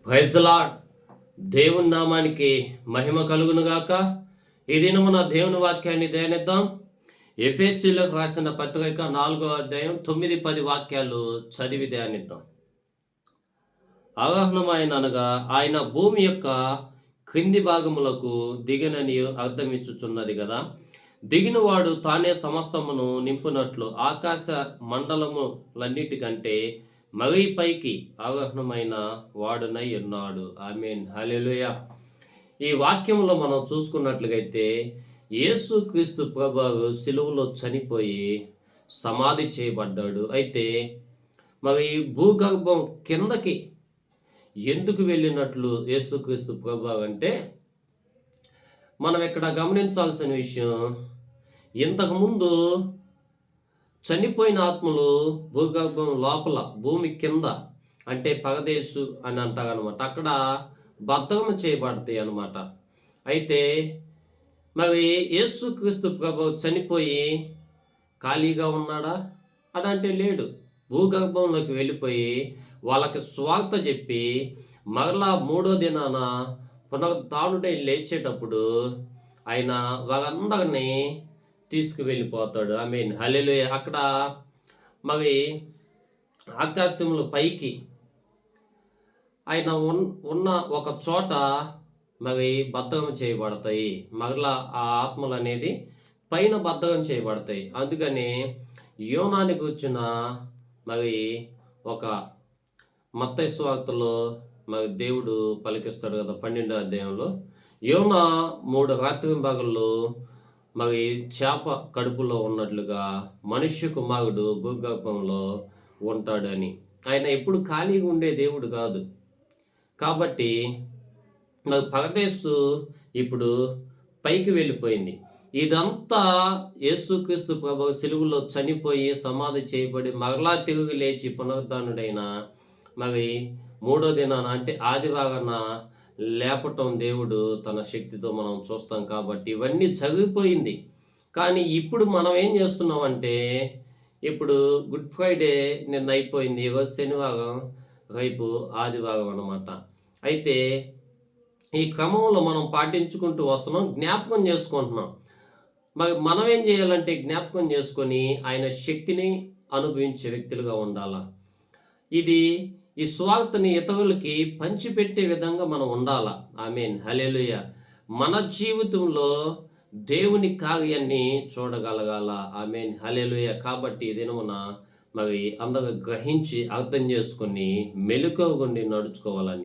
Praise lord. దేవుని నామానికి మహిమ కలుగునుగాక. ఈ దినమున దేవుని వాక్యాన్ని ధ్యానిద్దాం. ఎఫెసీయులకు రాసిన పత్రిక 4వ అధ్యాయం 9-10 వాక్యాలు చదివి ధ్యానిద్దాం. అవగాహనమైన అనగా ఆయన భూమి యొక్క క్రింది భాగములకు దిగినని అర్థమిచ్చుచున్నది కదా. దిగినవాడు తానే సమస్తమును నింపునట్లు ఆకాశ మండలములన్నిటికంటే మరీ పైకి అవగాహనమైన వాడునై ఉన్నాడు. ఆమేన్, హల్లెలూయా. ఈ వాక్యంలో మనం చూసుకున్నట్లుగైతే యేసుక్రీస్తు ప్రభువు సిలువలో చనిపోయి సమాధి చేయబడ్డాడు. అయితే మరి భూగర్భం కిందకి ఎందుకు వెళ్ళినట్లు యేసుక్రీస్తు ప్రభువు అంటే, మనం ఇక్కడ గమనించాల్సిన విషయం, ఇంతకుముందు చనిపోయిన ఆత్మలు భూగర్భం లోపల భూమి కింద అంటే పరదేశు అని అంటారనమాట, అక్కడ బద్ధకం చేయబడతాయి అన్నమాట. అయితే మరి యేసుక్రీస్తు ప్రభువు చనిపోయి ఖాళీగా ఉన్నాడా అదంటే లేడు. భూగర్భంలోకి వెళ్ళిపోయి వాళ్ళకి స్వార్థ చెప్పి మరలా 3వ దినాన పునరుద్ధానుడై లేచేటప్పుడు ఆయన వాళ్ళందరినీ తీసుకువెళ్ళిపోతాడు. ఆమేన్, హల్లెలూయా. అక్కడ మరి ఆకాశంలో పైకి ఆయన ఉన్న ఒక చోట మరి బద్ధకం చేయబడతాయి. మరలా ఆ ఆత్మలు అనేది పైన బద్ధకం చేయబడతాయి. అందుకని యోనాని కూర్చున్న మరి ఒక మత్తయి సువార్తలో మరి దేవుడు పలికిస్తాడు కదా 12వ అధ్యాయంలో, యోనా 3 రాత్రి పగళ్ళు మరి చేప కడుపులో ఉన్నట్లుగా మనుష్య కుమారుడు భూగర్భంలో ఉంటాడని. ఆయన ఎప్పుడు ఖాళీగా ఉండే దేవుడు కాదు. కాబట్టి మరి పరదేశు ఇప్పుడు పైకి వెళ్ళిపోయింది. ఇదంతా యేసుక్రీస్తు ప్రభువు సిలువలో చనిపోయి సమాధి చేయబడి మరలా తిరిగి లేచి పునరుద్ధానుడైన మరి 3వ దినాన అంటే ఆదివారాన లేపటం దేవుడు తన శక్తితో మనం చూస్తాం. కాబట్టి ఇవన్నీ జరిగిపోయింది. కానీ ఇప్పుడు మనం ఏం చేస్తున్నామంటే, ఇప్పుడు గుడ్ ఫ్రైడే నిన్న అయిపోయింది, ఈరోజు శనివారం, రేపు ఆదివారం అన్నమాట. అయితే ఈ క్రమంలో మనం పాటించుకుంటూ వస్తున్నాం, జ్ఞాపకం చేసుకుంటున్నాం. మరి మనం ఏం చేయాలంటే జ్ఞాపకం చేసుకొని ఆయన శక్తిని అనుభవించే వ్యక్తులుగా ఉండాలా. ఈ స్వార్థని ఇతరులకి పంచిపెట్టే విధంగా మనం ఉండాలా. ఆమేన్, హల్లెలూయా. మన జీవితంలో దేవుని కార్యాన్ని చూడగలగాల. ఆమేన్, హల్లెలూయా. కాబట్టి ఈ దినమున మరి అందరూ గ్రహించి అర్థం చేసుకొని మెలకువగా ఉండి నడుచుకోవాలని